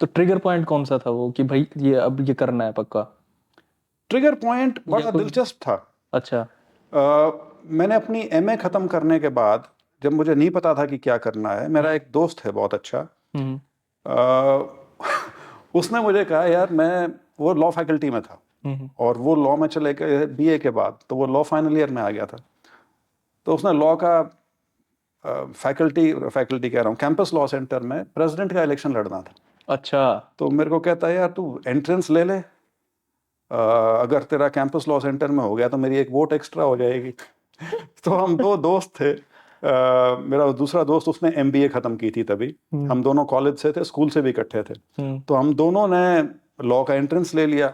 तो trigger point कौन सा था वो कि भाई ये अब ये करना है पक्का? ट्रिगर पॉइंट बड़ा कोई- दिलचस्प था। अच्छा। मैंने अपनी एमए ख़त्म करने के बाद, जब मुझे नहीं पता था कि क्या करना है, मेरा एक दोस्त है बहुत अच्छा, हम्म। उसने मुझे कहा यार, मैं वो लॉ फैकल्टी में था हम्म। और वो लॉ में चले गए बीए के बाद, तो वो लॉ फाइनल ईयर में आ गया था। तो उसने लॉ का फैकल्टी कह रहा हूँ, कैंपस लॉ सेंटर में प्रेसिडेंट का इलेक्शन लड़ना था। अच्छा। तो मेरे को कहता है यार, तू एंट्रेंस ले ले, अगर तेरा कैंपस लॉ सेंटर में हो गया तो मेरी एक वोट एक्स्ट्रा हो जाएगी। तो हम दो दोस्त थे। मेरा दूसरा दोस्त, उसने एमबीए ख़त्म की थी तभी। हम दोनों कॉलेज से थे, स्कूल से भी इकट्ठे थे। तो हम दोनों ने लॉ का एंट्रेंस ले लिया।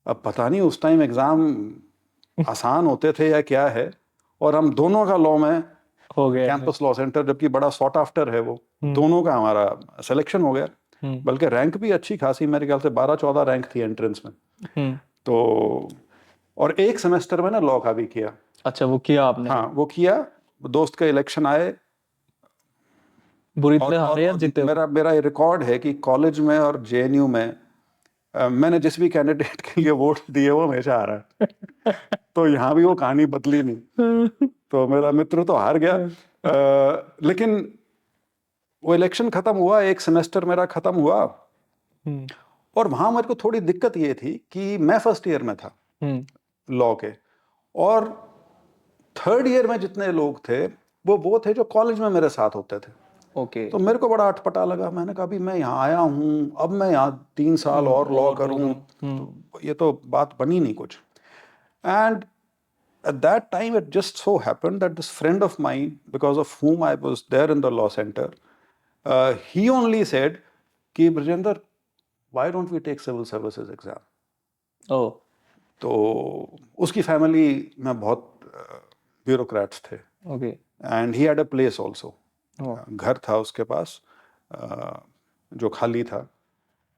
अब पता नहीं उस टाइम एग्ज़ाम आसान होते थे या क्या है, और हम दोनों का लॉ में हो गया है। कैंपस लॉ सेंटर, जबकि बड़ा सॉट आफ्टर है वो, दोनों का हमारा सिलेक्शन हो गया। बल्कि रैंक भी अच्छी खासी, मेरे ख्याल से 12-14 रैंक थी एंट्रेंस में। तो और एक सेमेस्टर में ना लॉ का भी किया। अच्छा, वो किया आपने? हाँ, वो किया। दोस्त के इलेक्शन आए, बुरी और, तरह और, हारे या और जीते? मेरा ये रिकॉर्ड है कि कॉलेज में और जेएनयू में मैंने जिस भी कैंडिडेट के लिए वोट दिए वो हमेशा आ रहा है। तो यहाँ भी वो कहानी बदली नहीं। तो मेरा मित्र तो हार गया। लेकिन वो इलेक्शन खत्म हुआ, एक सेमेस्टर मेरा खत्म हुआ, और वहां मेरे को थोड़ी दिक्कत ये थी कि मैं फर्स्ट ईयर में था लॉ के, और थर्ड ईयर में जितने लोग थे वो थे जो कॉलेज में मेरे साथ होते थे। ओके। तो मेरे को बड़ा अटपटा लगा। मैंने कहा, अभी मैं यहाँ आया हूँ, अब मैं यहाँ 3 साल और लॉ करूँ, तो ये तो बात बनी नहीं कुछ। And at that time it just so happened that this friend of mine, because of whom I was there in the law center, he only said कि Brajendra, why don't we take civil services exam? ओ। तो उसकी family में बहुत bureaucrats थे, okay. And he had a place also, घर था उसके पास जो खाली था।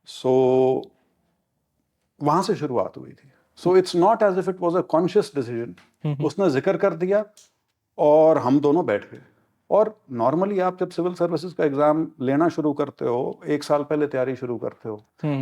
सो वहाँ से शुरुआत हुई थी। So it's not as if it was a conscious decision. उसने जिक्र कर दिया और हम दोनों बैठ गए। और नॉर्मली आप जब सिविल सर्विसेज का एग्जाम लेना शुरू करते हो, 1 साल पहले तैयारी शुरू करते हो।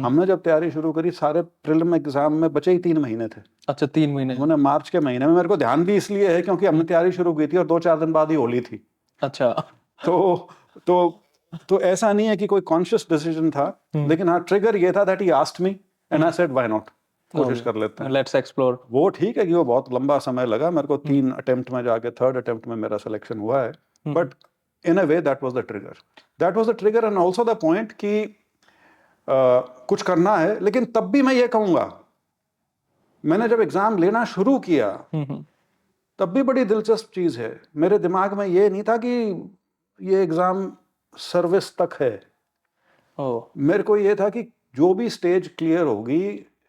हमने जब तैयारी शुरू करी, सारे प्रीलिम एग्जाम में बचे ही 3 महीने थे। अच्छा, 3 महीने? हमने मार्च के महीने में, मेरे को ध्यान भी इसलिए है क्योंकि हमने तैयारी शुरू की थी और 2-4 दिन बाद ही होली थी। अच्छा। तो तो तो ऐसा नहीं है कि कोई कॉन्शियस डिसीजन था, लेकिन हाँ, ट्रिगर ये था that he asked me and I said why not, कोशिश कर लेते हैं, लेट्स एक्सप्लोर। वो ठीक है कि वो बहुत लंबा समय लगा मेरे को, 3 अटेम्प्ट में जाके थर्ड अटेम्प्ट में मेरा सिलेक्शन हुआ है। But in a way that was the trigger, and also the point कि कुछ करना है। लेकिन तब भी मैं ये कहूंगा, मैंने जब एग्जाम लेना शुरू किया तब भी बड़ी दिलचस्प चीज है, मेरे दिमाग में ये नहीं था कि ये एग्जाम सर्विस तक है। मेरे को ये था कि जो भी स्टेज क्लियर होगी,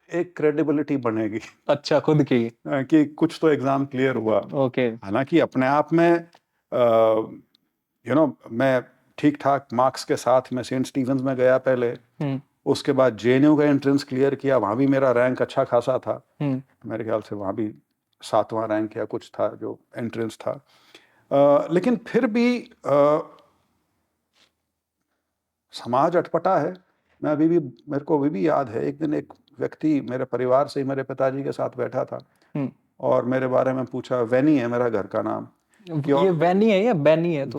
एक क्रेडिबिलिटी बनेगी। अच्छा, खुद की? कि कुछ तो एग्जाम क्लियर हुआ। ओके। हालांकि अपने आप में मैं ठीक ठाक मार्क्स के साथ मैं सेंट स्टीफेंस में गया पहले, उसके बाद जेएनयू का एंट्रेंस क्लियर किया, वहाँ भी मेरा रैंक अच्छा खासा था। मेरे ख्याल से वहाँ भी 7वां रैंक या कुछ था जो एंट्रेंस था। लेकिन फिर भी समाज अटपटा है। मैं अभी भी, मेरे को अभी भी याद है, एक दिन एक व्यक्ति मेरे परिवार से ही मेरे पिताजी के साथ बैठा था और मेरे बारे में पूछा। वैनी है मेरा घर का नाम। ये वैनी है या बैनी है?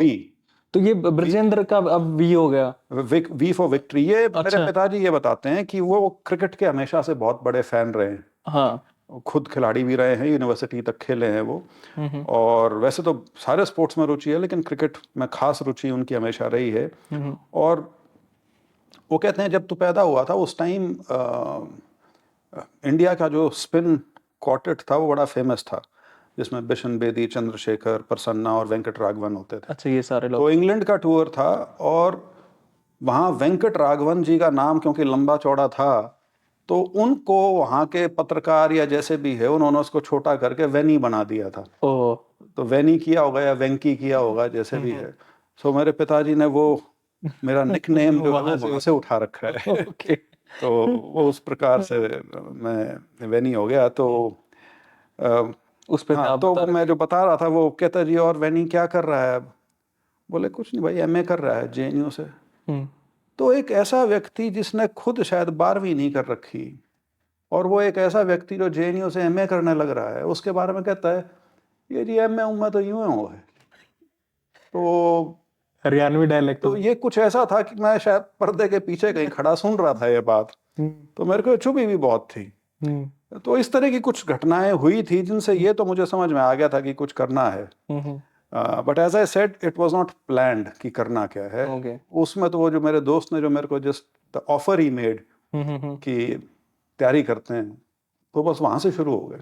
तो ये ब्रजेंद्र का अब वी हो गया। V for victory. ये मेरे पिताजी ये बताते हैं कि वो क्रिकेट के हमेशा से बहुत बड़े फैन रहे हैं। हाँ। खुद खिलाड़ी भी रहे हैं, यूनिवर्सिटी तक खेले हैं वो। और वैसे तो सारे स्पोर्ट्स में रुचि है, लेकिन क्रिकेट में खास रुचि उनकी हमेशा रही है। और वो कहते हैं जब तू पैदा हुआ था उस टाइम इंडिया का जो स्पिन क्वार्टेट था वो बड़ा फेमस था, जिसमें बिशन बेदी, चंद्रशेखर, प्रसन्ना और वेंकट राघवन होते थे। अच्छा, ये सारे लोग। तो इंग्लैंड का टूर था और वहाँ वेंकट राघवन जी का नाम क्योंकि लंबा चौड़ा था, तो उनको वहाँ के पत्रकार या जैसे भी है, उन्होंने उसको छोटा करके वैनी बना दिया था। तो वैनी किया होगा या वेंकी किया होगा, जैसे भी है। सो मेरे पिताजी ने वो मेरा निकनेम जो है वो वहाँ से उठा रखा है। तो वो उस प्रकार से मैं वैनी हो गया। तो उस पे हाँ, तो मैं जो बता रहा था, वो कहता जी और वैनी क्या कर रहा है अब? बोले कुछ नहीं भाई, एमए कर रहा है जेएनयू से। तो एक ऐसा व्यक्ति जिसने खुद शायद 12वीं नहीं कर रखी और वो एक ऐसा व्यक्ति जो जेएनयू से एमए करने लग रहा है, उसके बारे में कहता है ये जी एमए उम्मा तो यूं है। तो हरियाणवी डायलेक्ट। तो ये कुछ ऐसा था कि मैं शायद पर्दे के पीछे कहीं खड़ा सुन रहा था ये बात, तो मेरे को चुभी भी बहुत थी। तो इस तरह की कुछ घटनाएं हुई थी जिनसे ये तो मुझे समझ में आ गया था कि कुछ करना है। But as I said it was not planned कि करना क्या है। उसमें तो वो जो मेरे दोस्त ने जो मेरे को जस्ट ऑफर ही मेड कि तैयारी करते हैं, तो बस वहां से शुरू हो गए।